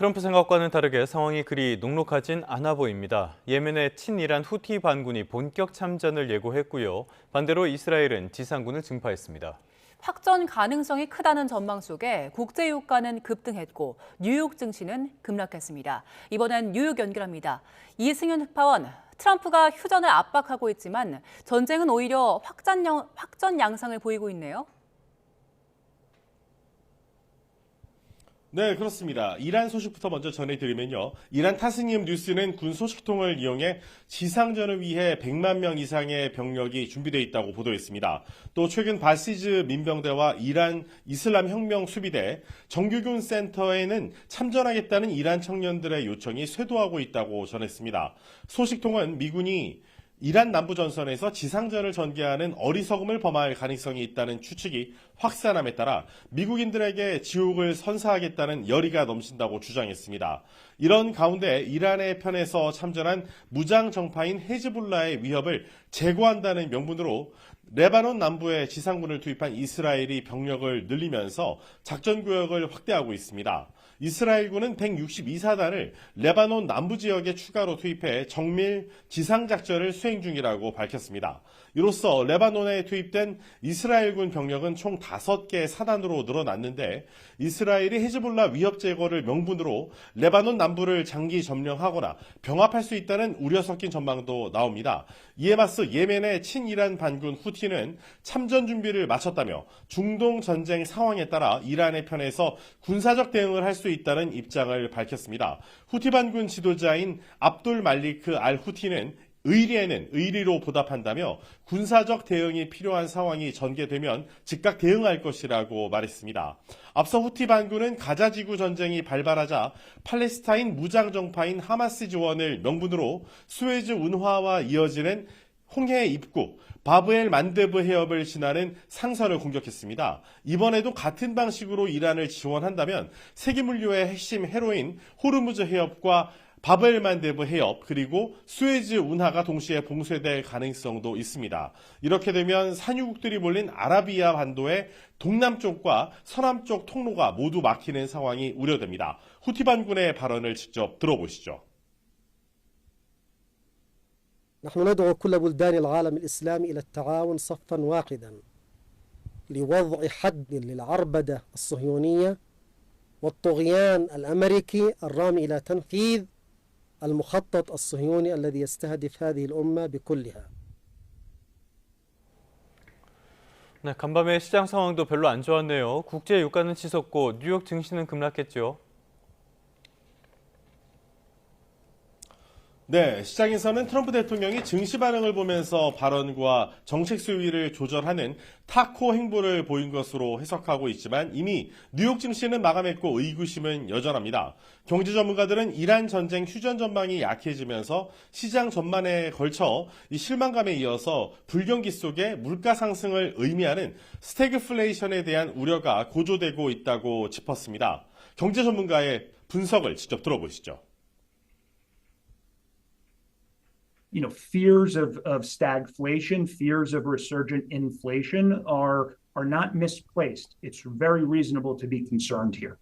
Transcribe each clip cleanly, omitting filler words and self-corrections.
트럼프 생각과는 다르게 상황이 그리 녹록하진 않아 보입니다. 예멘의 친이란 후티 반군이 본격 참전을 예고했고요. 반대로 이스라엘은 지상군을 증파했습니다. 확전 가능성이 크다는 전망 속에 국제유가는 급등했고 뉴욕 증시는 급락했습니다. 이번엔 뉴욕 연결합니다. 이승윤 특파원, 트럼프가 휴전을 압박하고 있지만 전쟁은 오히려 확전 양상을 보이고 있네요. 네, 그렇습니다. 이란 소식부터 먼저 전해드리면요. 이란 타스님 뉴스는 군 소식통을 이용해 지상전을 위해 100만 명 이상의 병력이 준비되어 있다고 보도했습니다. 또 최근 바시즈 민병대와 이란 이슬람 혁명 수비대 정규군 센터에는 참전하겠다는 이란 청년들의 요청이 쇄도하고 있다고 전했습니다. 소식통은 미군이 이란 남부 전선에서 지상전을 전개하는 어리석음을 범할 가능성이 있다는 추측이 확산함에 따라 미국인들에게 지옥을 선사하겠다는 열의가 넘친다고 주장했습니다. 이런 가운데 이란의 편에서 참전한 무장 정파인 헤즈볼라의 위협을 제거한다는 명분으로 레바논 남부에 지상군을 투입한 이스라엘이 병력을 늘리면서 작전구역을 확대하고 있습니다. 이스라엘군은 162사단을 레바논 남부 지역에 추가로 투입해 정밀 지상작전을 수행 중이라고 밝혔습니다. 이로써 레바논에 투입된 이스라엘군 병력은 총 5개 사단으로 늘어났는데 이스라엘이 헤즈볼라 위협 제거를 명분으로 레바논 남부를 장기 점령하거나 병합할 수 있다는 우려 섞인 전망도 나옵니다. 이에 맞서 예멘의 친이란 반군 후티는 참전 준비를 마쳤다며 중동 전쟁 상황에 따라 이란의 편에서 군사적 대응을 할 수 있다는 입장을 밝혔습니다. 후티 반군 지도자인 압돌 말리크 알 후티는 의리에는 의리로 보답한다며 군사적 대응이 필요한 상황이 전개되면 즉각 대응할 것이라고 말했습니다. 앞서 후티 반군은 가자지구 전쟁이 발발하자 팔레스타인 무장정파인 하마스 지원을 명분으로 수에즈 운하와 이어지는 홍해 입구 바브엘 만데브 해협을 지나는 상선을 공격했습니다. 이번에도 같은 방식으로 이란을 지원한다면 세계물류의 핵심 해로인 호르무즈 해협과 바브엘 만데브 해협 그리고 수에즈 운하가 동시에 봉쇄될 가능성도 있습니다. 이렇게 되면 산유국들이 몰린 아라비아 반도의 동남쪽과 서남쪽 통로가 모두 막히는 상황이 우려됩니다. 후티 반군의 발언을 직접 들어보시죠. نحن ندعو كل بلدان العالم الإسلامي إلى التعاون صفا واحدا لوضع حد للعربدة الصهيونية والطغيان الأمريكي الرامي إلى تنفيذ المخطط الصهيوني الذي يستهدف هذه الأمة بكلها. 네, 간밤에 시장 상황도 별로 안 좋았네요. 국제 유가는 치솟고 뉴욕 증시는 급락했죠. 네, 시장에서는 트럼프 대통령이 증시 반응을 보면서 발언과 정책 수위를 조절하는 타코 행보를 보인 것으로 해석하고 있지만 이미 뉴욕 증시는 마감했고 의구심은 여전합니다. 경제 전문가들은 이란 전쟁 휴전 전망이 약해지면서 시장 전반에 걸쳐 이 실망감에 이어서 불경기 속에 물가 상승을 의미하는 스태그플레이션에 대한 우려가 고조되고 있다고 짚었습니다. 경제 전문가의 분석을 직접 들어보시죠. Fears of stagflation, fears of resurgent inflation are not misplaced. It's very reasonable to be concerned here.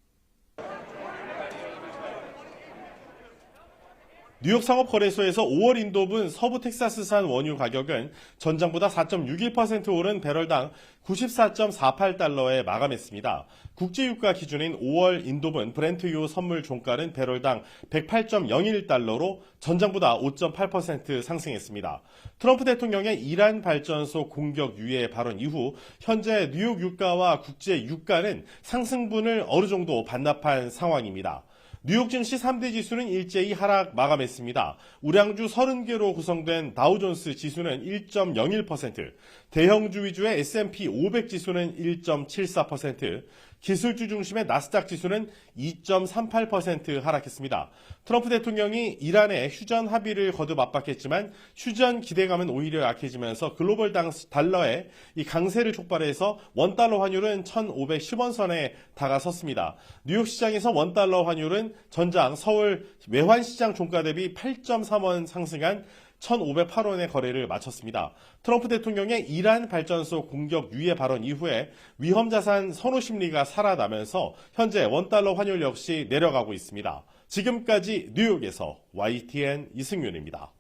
뉴욕 상업거래소에서 5월 인도분 서부 텍사스산 원유 가격은 전장보다 4.61% 오른 배럴당 94.48달러에 마감했습니다. 국제유가 기준인 5월 인도분 브렌트유 선물 종가는 배럴당 108.01달러로 전장보다 5.8% 상승했습니다. 트럼프 대통령의 이란 발전소 공격 유예 발언 이후 현재 뉴욕 유가와 국제 유가는 상승분을 어느 정도 반납한 상황입니다. 뉴욕 증시 3대 지수는 일제히 하락 마감했습니다. 우량주 30개로 구성된 다우존스 지수는 1.01%, 대형주 위주의 S&P 500 지수는 1.74%, 기술주 중심의 나스닥 지수는 2.38% 하락했습니다. 트럼프 대통령이 이란의 휴전 합의를 거듭 압박했지만 휴전 기대감은 오히려 약해지면서 글로벌 달러의 이 강세를 촉발해서 원달러 환율은 1,510원 선에 다가섰습니다. 뉴욕 시장에서 원달러 환율은 전장 서울 외환시장 종가 대비 8.3원 상승한 1,508원의 거래를 마쳤습니다. 트럼프 대통령의 이란 발전소 공격 유예 발언 이후에 위험자산 선호 심리가 살아나면서 현재 원달러 환율 역시 내려가고 있습니다. 지금까지 뉴욕에서 YTN 이승윤입니다.